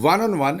1-on-1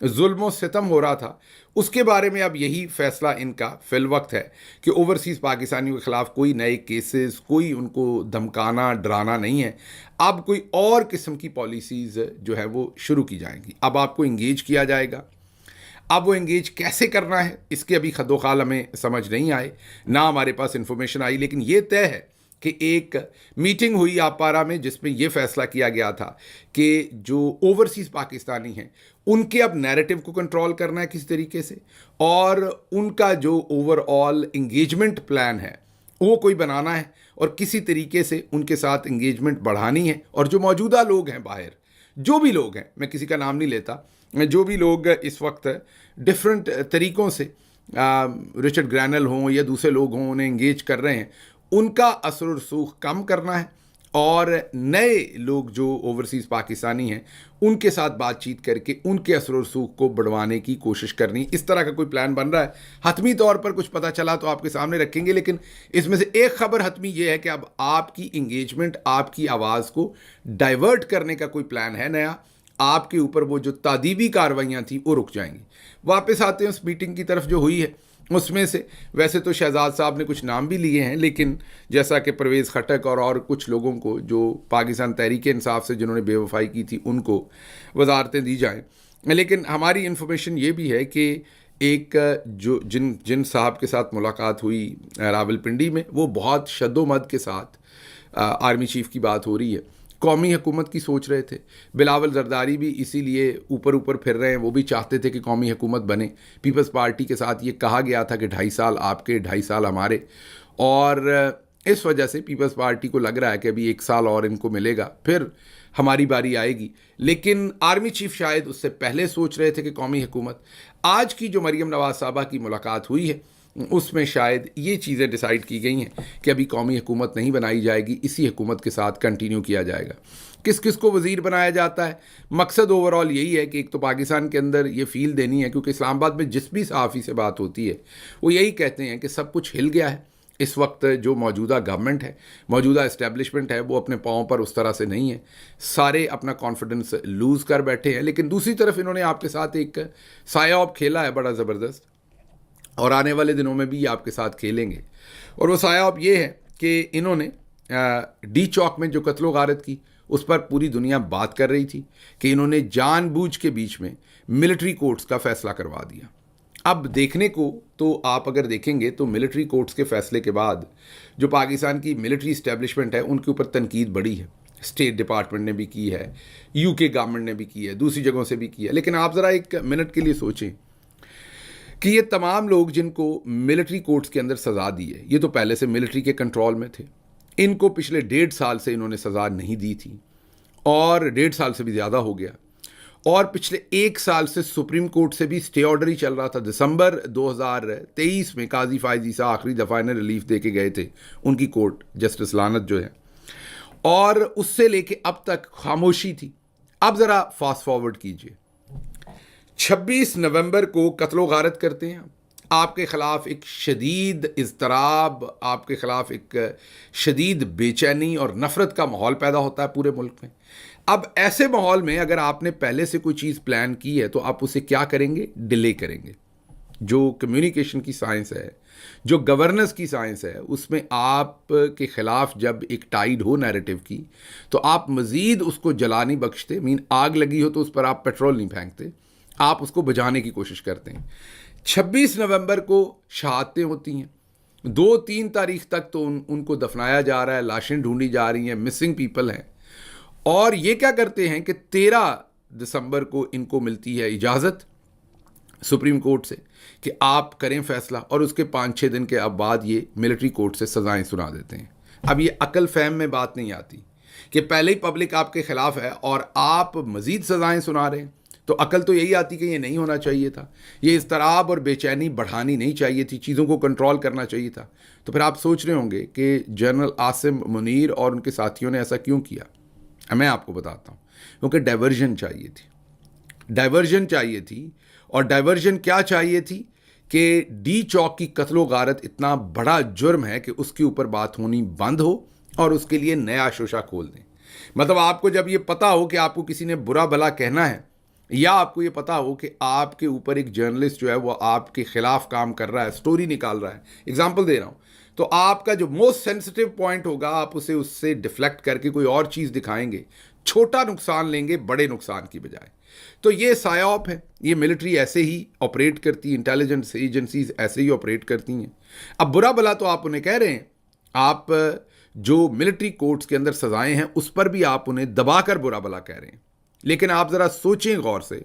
ظلم و ستم ہو رہا تھا، اس کے بارے میں اب یہی فیصلہ ان کا فی الوقت ہے کہ اوورسیز پاکستانیوں کے خلاف کوئی نئے کیسز، کوئی ان کو دھمکانا ڈرانا نہیں ہے، اب کوئی اور قسم کی پالیسیز جو ہے وہ شروع کی جائیں گی، اب آپ کو انگیج کیا جائے گا۔ اب وہ انگیج کیسے کرنا ہے اس کے ابھی خد و خال ہمیں سمجھ نہیں آئے، نہ ہمارے پاس انفارمیشن آئی، لیکن یہ طے ہے کہ ایک میٹنگ ہوئی آپارا میں جس میں یہ فیصلہ کیا گیا تھا کہ جو اوورسیز پاکستانی ہیں ان کے اب نیریٹو کو کنٹرول کرنا ہے کسی طریقے سے، اور ان کا جو اوور آل انگیجمنٹ پلان ہے وہ کوئی بنانا ہے، اور کسی طریقے سے ان کے ساتھ انگیجمنٹ بڑھانی ہے، اور جو موجودہ لوگ ہیں باہر، جو بھی لوگ ہیں، میں کسی کا نام نہیں لیتا، جو بھی لوگ اس وقت ڈفرینٹ طریقوں سے رچرڈ گرینل ہوں یا دوسرے لوگ ہوں انہیں انگیج کر رہے ہیں، ان کا اثر و رسوخ کم کرنا ہے، اور نئے لوگ جو اوورسیز پاکستانی ہیں ان کے ساتھ بات چیت کر کے ان کے اثر و رسوخ کو بڑھوانے کی کوشش کرنی، اس طرح کا کوئی پلان بن رہا ہے۔ حتمی طور پر کچھ پتہ چلا تو آپ کے سامنے رکھیں گے، لیکن اس میں سے ایک خبر حتمی یہ ہے کہ اب آپ کی انگیجمنٹ، آپ کی آواز کو ڈائیورٹ کرنے کا کوئی پلان ہے نیا، آپ کے اوپر وہ جو تادیبی کارروائیاں تھیں وہ رک جائیں گی۔ واپس آتے ہیں اس میٹنگ کی طرف جو ہوئی ہے، اس میں سے ویسے تو شہزاد صاحب نے کچھ نام بھی لیے ہیں، لیکن جیسا کہ پرویز خٹک اور کچھ لوگوں کو جو پاکستان تحریک انصاف سے جنہوں نے بے وفائی کی تھی ان کو وزارتیں دی جائیں، لیکن ہماری انفارمیشن یہ بھی ہے کہ ایک جو جن صاحب کے ساتھ ملاقات ہوئی راولپنڈی میں، وہ بہت شد و مد کے ساتھ آرمی چیف کی بات ہو رہی ہے، قومی حکومت کی سوچ رہے تھے، بلاول زرداری بھی اسی لیے اوپر پھر رہے ہیں، وہ بھی چاہتے تھے کہ قومی حکومت بنے، پیپلز پارٹی کے ساتھ یہ کہا گیا تھا کہ 2.5 سال آپ کے 2.5 سال ہمارے، اور اس وجہ سے پیپلز پارٹی کو لگ رہا ہے کہ ابھی 1 سال اور ان کو ملے گا، پھر ہماری باری آئے گی، لیکن آرمی چیف شاید اس سے پہلے سوچ رہے تھے کہ قومی حکومت۔ آج کی جو مریم نواز صاحبہ کی ملاقات ہوئی ہے اس میں شاید یہ چیزیں ڈیسائیڈ کی گئی ہیں کہ ابھی قومی حکومت نہیں بنائی جائے گی، اسی حکومت کے ساتھ کنٹینیو کیا جائے گا۔ کس کس کو وزیر بنایا جاتا ہے، مقصد اوور آل یہی ہے کہ ایک تو پاکستان کے اندر یہ فیل دینی ہے، کیونکہ اسلام آباد میں جس بھی صحافی سے بات ہوتی ہے وہ یہی کہتے ہیں کہ سب کچھ ہل گیا ہے، اس وقت جو موجودہ گورنمنٹ ہے، موجودہ اسٹیبلشمنٹ ہے، وہ اپنے پاؤں پر اس طرح سے نہیں ہے، سارے اپنا کانفیڈنس لوز کر بیٹھے ہیں، لیکن دوسری طرف انہوں نے آپ کے ساتھ ایک سایاب کھیلا ہے بڑا زبردست، اور آنے والے دنوں میں بھی آپ کے ساتھ کھیلیں گے، اور وہ سایاب یہ ہے کہ انہوں نے ڈی چوک میں جو قتل و غارت کی اس پر پوری دنیا بات کر رہی تھی کہ انہوں نے جان بوجھ کے بیچ میں ملٹری کورٹس کا فیصلہ کروا دیا۔ اب دیکھنے کو تو آپ اگر دیکھیں گے تو ملٹری کورٹس کے فیصلے کے بعد جو پاکستان کی ملٹری اسٹیبلشمنٹ ہے ان کے اوپر تنقید بڑی ہے، اسٹیٹ ڈپارٹمنٹ نے بھی کی ہے، یو کے گورنمنٹ نے بھی کی ہے، دوسری جگہوں سے بھی کی ہے، لیکن آپ ذرا ایک منٹ کے لیے سوچیں کہ یہ تمام لوگ جن کو ملٹری کورٹس کے اندر سزا دی ہے، یہ تو پہلے سے ملٹری کے کنٹرول میں تھے، ان کو پچھلے 1.5 سال سے انہوں نے سزا نہیں دی تھی، اور 1.5 سال سے بھی زیادہ ہو گیا، اور پچھلے 1 سال سے سپریم کورٹ سے بھی اسٹے آرڈر ہی چل رہا تھا۔ دسمبر 2023 میں قاضی فائز عیسیٰ آخری دفعہ انہیں ریلیف دے کے گئے تھے ان کی کورٹ، جسٹس لانت جو ہے، اور اس سے لے کے اب تک خاموشی تھی۔ اب ذرا فاسٹ فارورڈ کیجئے، 26 نومبر کو قتل و غارت کرتے ہیں، آپ کے خلاف ایک شدید اضطراب، آپ کے خلاف ایک شدید بے چینی اور نفرت کا ماحول پیدا ہوتا ہے پورے ملک میں۔ اب ایسے ماحول میں اگر آپ نے پہلے سے کوئی چیز پلان کی ہے تو آپ اسے کیا کریں گے؟ ڈیلے کریں گے۔ جو کمیونیکیشن کی سائنس ہے، جو گورننس کی سائنس ہے، اس میں آپ کے خلاف جب ایک ٹائیڈ ہو نیریٹو کی تو آپ مزید اس کو جلا نہیں بخشتے، آگ لگی ہو تو اس پر آپ پیٹرول نہیں پھینکتے، آپ اس کو بجھانے کی کوشش کرتے ہیں۔ 26 نومبر کو شہادتیں ہوتی ہیں، 2-3 تاریخ تک تو ان کو دفنایا جا رہا ہے، لاشیں ڈھونڈی جا رہی ہیں، مسنگ پیپل ہیں، اور یہ کیا کرتے ہیں کہ 13 دسمبر کو ان کو ملتی ہے اجازت سپریم کورٹ سے کہ آپ کریں فیصلہ، اور اس کے 5-6 دن کے اب بعد یہ ملٹری کورٹ سے سزائیں سنا دیتے ہیں۔ اب یہ عقل فہم میں بات نہیں آتی کہ پہلے ہی پبلک آپ کے خلاف ہے اور آپ مزید سزائیں سنا رہے ہیں، تو عقل تو یہی آتی کہ یہ نہیں ہونا چاہیے تھا، یہ اضطراب اور بے چینی بڑھانی نہیں چاہیے تھی، چیزوں کو کنٹرول کرنا چاہیے تھا۔ تو پھر آپ سوچ رہے ہوں گے کہ جنرل عاصم منیر اور ان کے ساتھیوں نے ایسا کیوں کیا؟ میں آپ کو بتاتا ہوں، کیونکہ ڈائیورژن چاہیے تھی، ڈائیورژن چاہیے تھی، اور ڈائیورژن کیا چاہیے تھی کہ ڈی چوک کی قتل و غارت اتنا بڑا جرم ہے کہ اس کے اوپر بات ہونی بند ہو اور اس کے لیے نیا شوشہ کھول دیں۔ مطلب آپ کو جب یہ پتا ہو کہ آپ کو کسی نے برا بھلا کہنا ہے یا آپ کو یہ پتا ہو کہ آپ کے اوپر ایک جرنلسٹ جو ہے وہ آپ کے خلاف کام کر رہا ہے، سٹوری نکال رہا ہے، اگزامپل دے رہا ہوں، تو آپ کا جو موسٹ سینسٹیو پوائنٹ ہوگا آپ اسے اس سے ڈیفلیکٹ کر کے کوئی اور چیز دکھائیں گے، چھوٹا نقصان لیں گے بڑے نقصان کی بجائے. تو یہ سائیوپ ہے، یہ ملٹری ایسے ہی آپریٹ کرتی ہے، انٹیلیجنس ایجنسیز ایسے ہی آپریٹ کرتی ہیں. اب برا بلا تو آپ انہیں کہہ رہے ہیں، آپ جو ملٹری کورٹس کے اندر سزائیں ہیں اس پر بھی آپ انہیں دبا کر برا بلا کہہ رہے ہیں. لیکن آپ ذرا سوچیں غور سے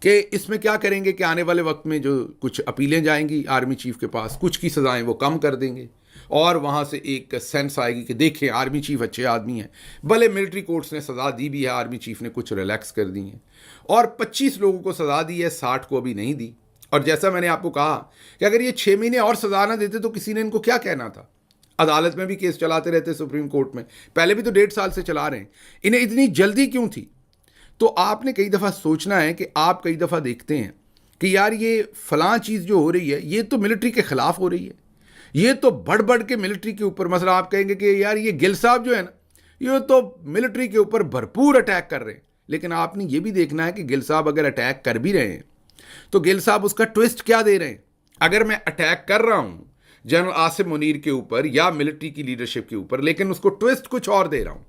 کہ اس میں کیا کریں گے کہ آنے والے وقت میں جو کچھ اپیلیں جائیں گی آرمی چیف کے پاس، کچھ کی سزائیں وہ کم کر دیں گے اور وہاں سے ایک سینس آئے گی کہ دیکھیں آرمی چیف اچھے آدمی ہیں، بھلے ملٹری کورٹس نے سزا دی بھی ہے، آرمی چیف نے کچھ ریلیکس کر دی ہیں، اور 25 لوگوں کو سزا دی ہے، 60 کو ابھی نہیں دی. اور جیسا میں نے آپ کو کہا کہ اگر یہ 6 مہینے اور سزا نہ دیتے تو کسی نے ان کو کیا کہنا تھا. عدالت میں بھی کیس چلاتے رہتے، سپریم کورٹ میں پہلے بھی تو 1.5 سال سے چلا رہے ہیں، انہیں اتنی جلدی کیوں تھی؟ تو آپ نے کئی دفعہ سوچنا ہے کہ آپ کئی دفعہ دیکھتے ہیں کہ یار یہ فلاں چیز جو ہو رہی ہے یہ تو ملٹری کے خلاف ہو رہی ہے، یہ تو بڑھ بڑھ کے ملٹری کے اوپر، مثلا آپ کہیں گے کہ یار یہ گل صاحب جو ہے نا یہ تو ملٹری کے اوپر بھرپور اٹیک کر رہے ہیں. لیکن آپ نے یہ بھی دیکھنا ہے کہ گل صاحب اگر اٹیک کر بھی رہے ہیں تو گل صاحب اس کا ٹویسٹ کیا دے رہے ہیں. اگر میں اٹیک کر رہا ہوں جنرل آصف منیر کے اوپر یا ملٹری کی لیڈرشپ کے اوپر، لیکن اس کو ٹویسٹ کچھ اور دے رہا ہوں،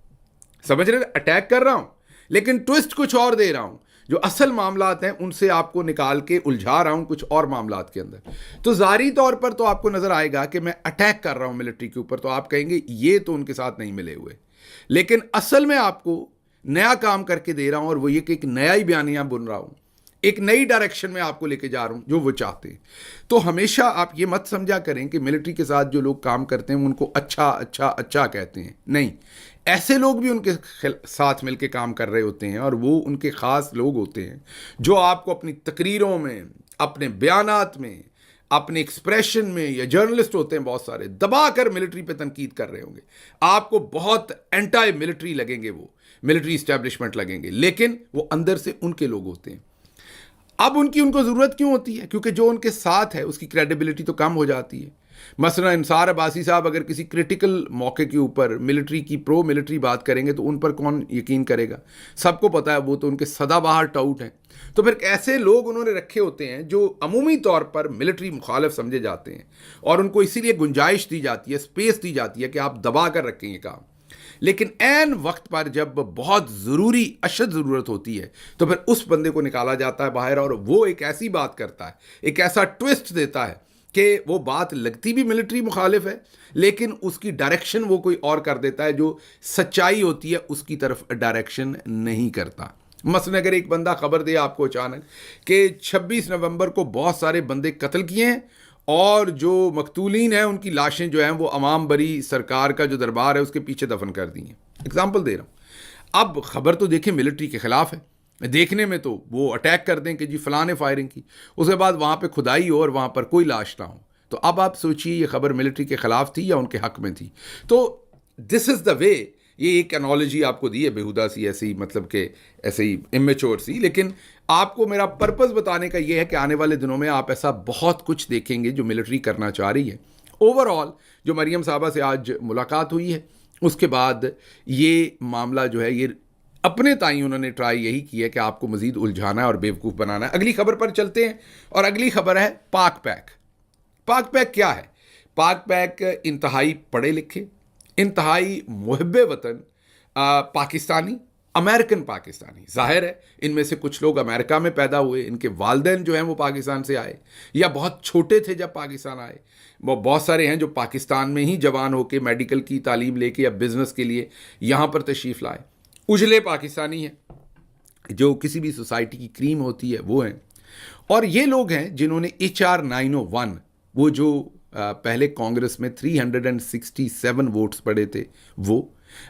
سمجھ رہے، اٹیک کر رہا ہوں لیکن ٹویسٹ کچھ اور دے رہا ہوں، جو اصل معاملات ہیں ان سے آپ کو نکال کے الجھا رہا ہوں کچھ اور معاملات کے اندر. تو ظاہری طور پر تو آپ کو نظر آئے گا کہ میں اٹیک کر رہا ہوں ملٹری کے اوپر، تو آپ کہیں گے یہ تو ان کے ساتھ نہیں ملے ہوئے، لیکن اصل میں آپ کو نیا کام کر کے دے رہا ہوں، اور وہ یہ کہ ایک نیا ہی بیانیہ بن رہا ہوں، ایک نئی ڈائریکشن میں آپ کو لے کے جا رہا ہوں جو وہ چاہتے ہیں. تو ہمیشہ آپ یہ مت سمجھا کریں کہ ملٹری کے ساتھ جو لوگ کام کرتے ہیں ان کو اچھا اچھا اچھا کہتے ہیں، نہیں، ایسے لوگ بھی ان کے ساتھ مل کے کام کر رہے ہوتے ہیں، اور وہ ان کے خاص لوگ ہوتے ہیں جو آپ کو اپنی تقریروں میں، اپنے بیانات میں، اپنے ایکسپریشن میں، یا جرنلسٹ ہوتے ہیں بہت سارے، دبا کر ملٹری پہ تنقید کر رہے ہوں گے. آپ کو بہت اینٹائی ملٹری لگیں گے، وہ ملٹری اسٹیبلشمنٹ لگیں گے، لیکن وہ اندر سے ان کے لوگ ہوتے ہیں. اب ان کو ضرورت کیوں ہوتی ہے؟ کیونکہ جو ان کے ساتھ ہے اس کی کریڈیبلٹی تو کم ہو جاتی ہے. مثلا انصار عباسی صاحب اگر کسی کرٹیکل موقع کے اوپر ملٹری کی پرو ملٹری بات کریں گے تو ان پر کون یقین کرے گا؟ سب کو پتا ہے وہ تو ان کے سدا بہار ٹاؤٹ ہیں. تو پھر ایسے لوگ انہوں نے رکھے ہوتے ہیں جو عمومی طور پر ملٹری مخالف سمجھے جاتے ہیں، اور ان کو اسی لیے گنجائش دی جاتی ہے، اسپیس دی جاتی ہے کہ آپ دبا کر رکھیں یہ کام. لیکن عین وقت پر جب بہت ضروری اشد ضرورت ہوتی ہے تو پھر اس بندے کو نکالا جاتا ہے باہر، اور وہ ایک ایسی بات کرتا ہے، ایک ایسا ٹویسٹ دیتا ہے کہ وہ بات لگتی بھی ملٹری مخالف ہے لیکن اس کی ڈائریکشن وہ کوئی اور کر دیتا ہے، جو سچائی ہوتی ہے اس کی طرف ڈائریکشن نہیں کرتا. مثلا اگر ایک بندہ خبر دے آپ کو اچانک کہ 26 نومبر کو بہت سارے بندے قتل کیے ہیں اور جو مقتولین ہیں ان کی لاشیں جو ہیں وہ امام بری سرکار کا جو دربار ہے اس کے پیچھے دفن کر دی ہیں، اگزامپل دے رہا ہوں. اب خبر تو دیکھیں ملٹری کے خلاف ہے، دیکھنے میں تو وہ اٹیک کر دیں کہ جی فلاں نے فائرنگ کی، اس کے بعد وہاں پہ کھدائی ہو اور وہاں پر کوئی لاش نہ ہو. تو اب آپ سوچئے یہ خبر ملٹری کے خلاف تھی یا ان کے حق میں تھی؟ تو دس از دا وے. یہ ایک انالوجی آپ کو دی ہے بیہودہ سی، ایسی مطلب کہ ایسے ہی امیچور سی، لیکن آپ کو میرا پرپز بتانے کا یہ ہے کہ آنے والے دنوں میں آپ ایسا بہت کچھ دیکھیں گے جو ملٹری کرنا چاہ رہی ہے. اوور آل جو مریم صاحبہ سے آج ملاقات ہوئی ہے اس کے بعد یہ معاملہ جو ہے یہ اپنے تائیں انہوں نے ٹرائی یہی کی ہے کہ آپ کو مزید الجھانا ہے اور بیوقوف بنانا ہے. اگلی خبر پر چلتے ہیں، اور اگلی خبر ہے پاک پیک. پاک پیک کیا ہے؟ پاک پیک انتہائی پڑھے لکھے، انتہائی محب وطن پاکستانی، امریکن پاکستانی، ظاہر ہے ان میں سے کچھ لوگ امریکہ میں پیدا ہوئے، ان کے والدین جو ہیں وہ پاکستان سے آئے یا بہت چھوٹے تھے جب پاکستان آئے. وہ بہت سارے ہیں جو پاکستان میں ہی جوان ہو کے میڈیکل کی تعلیم لے کے یا بزنس کے لیے یہاں پر تشریف لائے. اجلے پاکستانی ہیں جو کسی بھی سوسائٹی کی کریم ہوتی ہے وہ ہیں. اور یہ لوگ ہیں جنہوں نے HR 901، وہ جو پہلے کانگریس میں 367 ووٹس پڑے تھے، وہ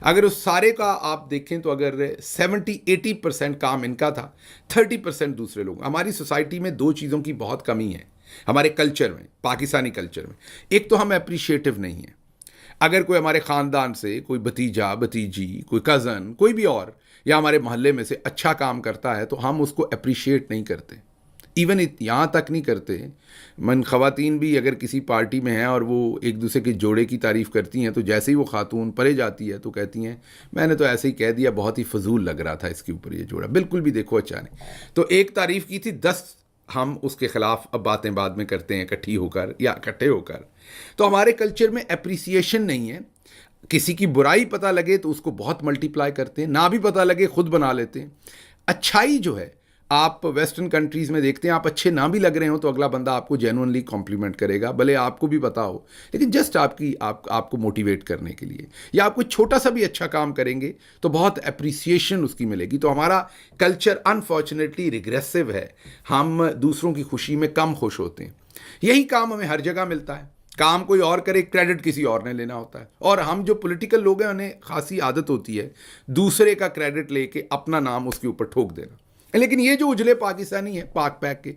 اگر اس سارے کا آپ دیکھیں تو اگر 70-80% کام ان کا تھا، 30% دوسرے لوگ. ہماری سوسائٹی میں دو چیزوں کی بہت کمی ہے ہمارے کلچر میں، پاکستانی کلچر میں. ایک تو ہم اپریشیٹو نہیں ہیں. اگر کوئی ہمارے خاندان سے کوئی بھتیجا، بھتیجی، کوئی کزن، کوئی بھی اور یا ہمارے محلے میں سے اچھا کام کرتا ہے تو ہم اس کو اپریشیٹ نہیں کرتے. ایون یہاں تک نہیں کرتے، خواتین بھی اگر کسی پارٹی میں ہیں اور وہ ایک دوسرے کے جوڑے کی تعریف کرتی ہیں تو جیسے ہی وہ خاتون پرے جاتی ہے تو کہتی ہیں میں نے تو ایسے ہی کہہ دیا، بہت ہی فضول لگ رہا تھا اس کے اوپر یہ جوڑا، بالکل بھی دیکھو اچھا نہیں. تو ایک تعریف کی تھی 10 ہم اس کے خلاف اب باتیں بعد میں کرتے ہیں اکٹھی ہو کر یا اکٹھے ہو کر. تو ہمارے کلچر میں اپریسیشن نہیں ہے. کسی کی برائی پتہ لگے تو اس کو بہت ملٹی پلائی کرتے ہیں، نہ بھی پتہ لگے خود بنا لیتے ہیں. اچھائی جو ہے آپ ویسٹرن کنٹریز میں دیکھتے ہیں، آپ اچھے نہ بھی لگ رہے ہوں تو اگلا بندہ آپ کو جینوئنلی کمپلیمنٹ کرے گا، بھلے آپ کو بھی پتا ہو، لیکن جسٹ آپ کو موٹیویٹ کرنے کے لیے، یا آپ کوئی چھوٹا سا بھی اچھا کام کریں گے تو بہت اپریسیشن اس کی ملے گی. تو ہمارا کلچر انفارچونیٹلی ریگریسو ہے، ہم دوسروں کی خوشی میں کم خوش ہوتے ہیں. یہی کام ہمیں ہر جگہ ملتا ہے، کام کوئی اور کرے کریڈٹ کسی اور نے لینا ہوتا ہے. اور ہم جو پولیٹیکل لوگ ہیں انہیں خاصی عادت ہوتی ہے دوسرے کا کریڈٹ لے کے اپنا نام اس کے اوپر ٹھوک دینا. لیکن یہ جو اجلے پاکستانی ہیں پاک پیک کے،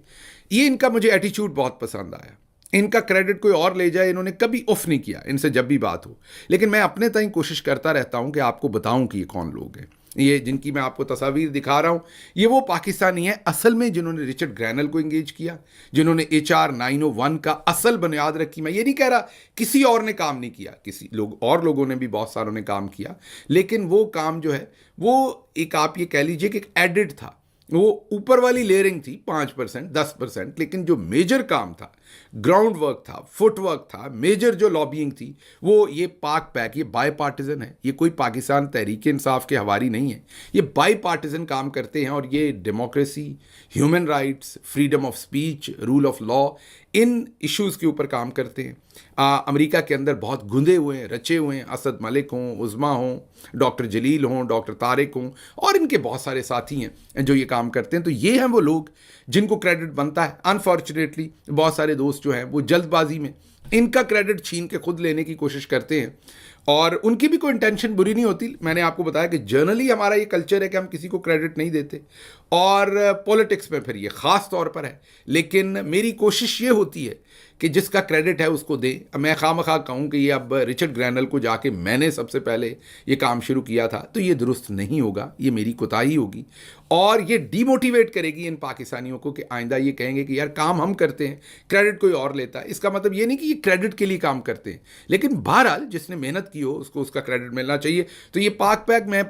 یہ ان کا مجھے ایٹیچیوڈ بہت پسند آیا. ان کا کریڈٹ کوئی اور لے جائے، انہوں نے کبھی اف نہیں کیا ان سے جب بھی بات ہو. لیکن میں اپنے تئیں کوشش کرتا رہتا ہوں کہ آپ کو بتاؤں کہ یہ کون لوگ ہیں. یہ جن کی میں آپ کو تصاویر دکھا رہا ہوں یہ وہ پاکستانی ہیں اصل میں جنہوں نے رچرڈ گرینل کو انگیج کیا، جنہوں نے HR 901 کا اصل بنیاد رکھی. میں یہ نہیں کہہ رہا کسی اور نے کام نہیں کیا، کسی لوگوں نے بھی بہت ساروں نے کام کیا، لیکن وہ کام جو ہے وہ ایک آپ یہ کہہ لیجئے کہ ایک ایڈڈ تھا. وہ اوپر والی لیئرنگ تھی 5% 10%، لیکن جو میجر کام تھا، گراؤنڈ ورک تھا، فٹ ورک تھا، میجر جو لابینگ تھی، وہ یہ پاک پیک، یہ بائی پارٹیزن ہے. یہ کوئی پاکستان تحریک انصاف کے حواری نہیں ہے، یہ بائی پارٹیزن کام کرتے ہیں. اور یہ democracy, human rights, freedom of speech, rule of law, ان ایشوز کے اوپر کام کرتے ہیں. امریکہ کے اندر بہت گندے ہوئے ہیں، رچے ہوئے ہیں. اسد ملک ہوں، عظما ہوں، ڈاکٹر جلیل ہوں، ڈاکٹر طارق ہوں، اور ان کے بہت سارے ساتھی ہیں جو یہ کام کرتے ہیں. تو یہ ہیں وہ لوگ جن کو کریڈٹ بنتا ہے. انفارچونیٹلی بہت سارے دوست جو ہیں وہ جلد بازی میں ان کا کریڈٹ چھین کے خود لینے کی کوشش کرتے ہیں، اور ان کی بھی کوئی انٹینشن بری نہیں ہوتی. میں نے آپ کو بتایا کہ جنرلی ہمارا یہ کلچر ہے کہ ہم کسی کو کریڈٹ نہیں دیتے، اور پولیٹکس میں پھر یہ خاص طور پر ہے. لیکن میری کوشش یہ ہوتی ہے کہ جس کا کریڈٹ ہے اس کو دے. میں خواہ کہوں کہ یہ اب رچرڈ گرینل کو جا کے میں نے سب سے پہلے یہ کام شروع کیا تھا تو یہ درست نہیں ہوگا، یہ میری کوتاہی ہوگی، اور یہ ڈی موٹیویٹ کرے گی ان پاکستانیوں کو کہ آئندہ یہ کہیں گے کہ یار کام ہم کرتے ہیں، کریڈٹ کوئی اور لیتا ہے. اس کا مطلب یہ نہیں کہ یہ کریڈٹ کے لیے کام کرتے ہیں، لیکن بہرحال جس نے محنت کی ہو اس کو اس کا کریڈٹ ملنا چاہیے. تو یہ پاک پیک میں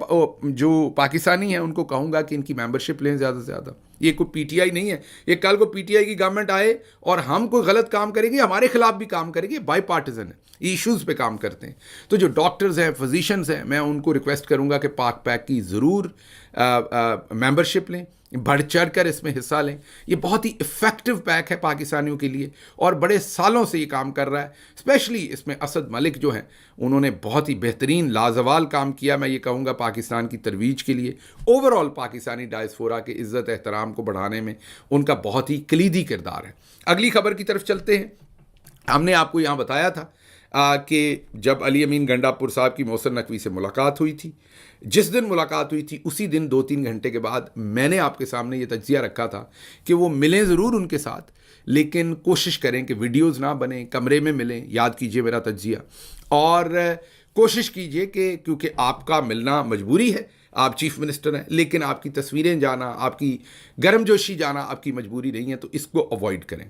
جو پاکستانی ہیں ان کو کہوں گا کہ ان کی ممبرشپ لیں زیادہ سے زیادہ. یہ کوئی پی ٹی آئی نہیں ہے. یہ کل کو پی ٹی آئی کی گورنمنٹ آئے اور ہم کوئی غلط کام کریں گے، ہمارے خلاف بھی کام کریں گے، بائی پارٹیزن ہے، ایشوز پہ کام کرتے ہیں. تو جو ڈاکٹرز ہیں، فزیشنز ہیں، میں ان کو ریکویسٹ کروں گا کہ پاک پیک کی ضرور ممبرشپ لیں، بڑھ چڑھ کر اس میں حصہ لیں. یہ بہت ہی افیکٹو پیک ہے پاکستانیوں کے لیے، اور بڑے سالوں سے یہ کام کر رہا ہے. اسپیشلی اس میں اسد ملک جو ہیں انہوں نے بہت ہی بہترین لازوال کام کیا. میں یہ کہوں گا پاکستان کی ترویج کے لیے، اوور آل پاکستانی ڈائسپورا کے عزت احترام کو بڑھانے میں ان کا بہت ہی کلیدی کردار ہے. اگلی خبر کی طرف چلتے ہیں. ہم نے آپ کو یہاں بتایا تھا کہ جب علی امین گنڈا پور صاحب کی محسن نقوی سے ملاقات ہوئی تھی، جس دن ملاقات ہوئی تھی اسی دن 2-3 گھنٹے کے بعد میں نے آپ کے سامنے یہ تجزیہ رکھا تھا کہ وہ ملیں ضرور ان کے ساتھ، لیکن کوشش کریں کہ ویڈیوز نہ بنیں، کمرے میں ملیں. یاد کیجئے میرا تجزیہ، اور کوشش کیجئے کہ کیونکہ آپ کا ملنا مجبوری ہے، آپ چیف منسٹر ہیں، لیکن آپ کی تصویریں جانا، آپ کی گرم جوشی جانا آپ کی مجبوری نہیں ہے، تو اس کو اوائڈ کریں.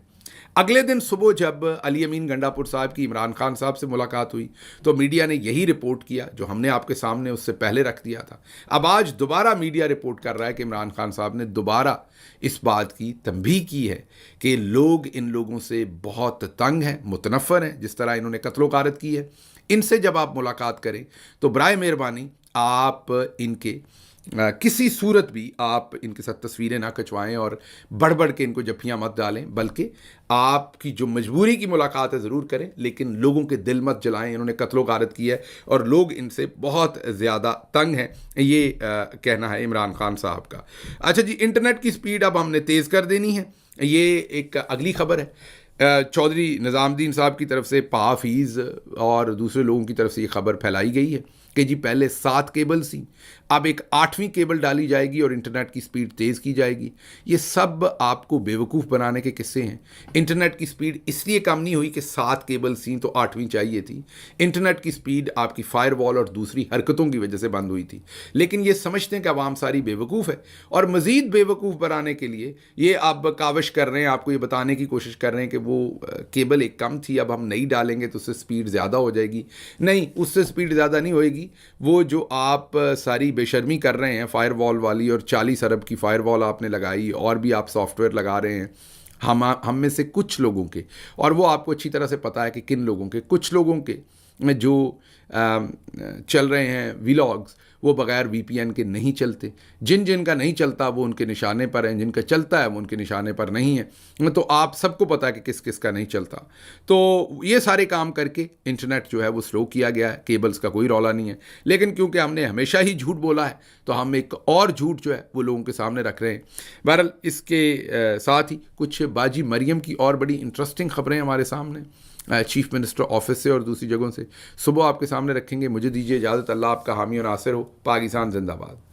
اگلے دن صبح جب علی امین گنڈا پور صاحب کی عمران خان صاحب سے ملاقات ہوئی تو میڈیا نے یہی رپورٹ کیا جو ہم نے آپ کے سامنے اس سے پہلے رکھ دیا تھا. اب آج دوبارہ میڈیا رپورٹ کر رہا ہے کہ عمران خان صاحب نے دوبارہ اس بات کی تنبیہ کی ہے کہ لوگ ان لوگوں سے بہت تنگ ہیں، متنفر ہیں، جس طرح انہوں نے قتل و غارت کی ہے. ان سے جب آپ ملاقات کریں تو برائے مہربانی آپ ان کے کسی صورت بھی آپ ان کے ساتھ تصویریں نہ کھنچوائیں اور بڑھ بڑھ کے ان کو جفیاں مت ڈالیں، بلکہ آپ کی جو مجبوری کی ملاقات ہے ضرور کریں، لیکن لوگوں کے دل مت جلائیں. انہوں نے قتل و غارت کی ہے اور لوگ ان سے بہت زیادہ تنگ ہیں، یہ کہنا ہے عمران خان صاحب کا. اچھا جی، انٹرنیٹ کی سپیڈ اب ہم نے تیز کر دینی ہے، یہ ایک اگلی خبر ہے. چودھری نظام الدین صاحب کی طرف سے حافظ اور دوسرے لوگوں کی طرف سے یہ خبر پھیلائی گئی ہے کہ جی پہلے 7 کیبل سی، اب ایک 8ویں کیبل ڈالی جائے گی اور انٹرنیٹ کی سپیڈ تیز کی جائے گی. یہ سب آپ کو بیوقوف بنانے کے قصے ہیں. انٹرنیٹ کی سپیڈ اس لیے کم نہیں ہوئی کہ 7 کیبلز تھیں تو 8ویں چاہیے تھی. انٹرنیٹ کی سپیڈ آپ کی فائر وال اور دوسری حرکتوں کی وجہ سے بند ہوئی تھی. لیکن یہ سمجھتے ہیں کہ عوام ساری بیوقوف ہے اور مزید بیوقوف بنانے کے لیے یہ اب کاوش کر رہے ہیں, آپ کو یہ بتانے کی کوشش کر رہے ہیں کہ وہ کیبل ایک کم تھی, اب ہم نئی ڈالیں گے تو اس سے سپیڈ زیادہ ہو جائے گی. نہیں, اس سے سپیڈ زیادہ نہیں ہوئے گی. وہ جو آپ ساری بے شرمی کر رہے ہیں فائر وال والی, اور 40 ارب کی فائر وال آپ نے لگائی, اور بھی آپ سافٹ ویئر لگا رہے ہیں ہم میں سے کچھ لوگوں کے, اور وہ آپ کو اچھی طرح سے پتہ ہے کہ کن لوگوں کے, کچھ لوگوں کے جو چل رہے ہیں ویلاگز وہ بغیر وی پی این کے نہیں چلتے. جن کا نہیں چلتا وہ ان کے نشانے پر ہیں, جن کا چلتا ہے وہ ان کے نشانے پر نہیں ہے. تو آپ سب کو پتہ ہے کہ کس کس کا نہیں چلتا. تو یہ سارے کام کر کے انٹرنیٹ جو ہے وہ سلو کیا گیا ہے. کیبلز کا کوئی رولا نہیں ہے, لیکن کیونکہ ہم نے ہمیشہ ہی جھوٹ بولا ہے تو ہم ایک اور جھوٹ جو ہے وہ لوگوں کے سامنے رکھ رہے ہیں. بہرحال اس کے ساتھ ہی کچھ باجی مریم کی اور بڑی انٹرسٹنگ خبریں ہمارے سامنے چیف منسٹر آفس سے اور دوسری جگہوں سے صبح آپ کے سامنے رکھیں گے. مجھے دیجیے اجازت. اللہ آپ کا حامی اور ناصر ہو. پاکستان زندہ باد.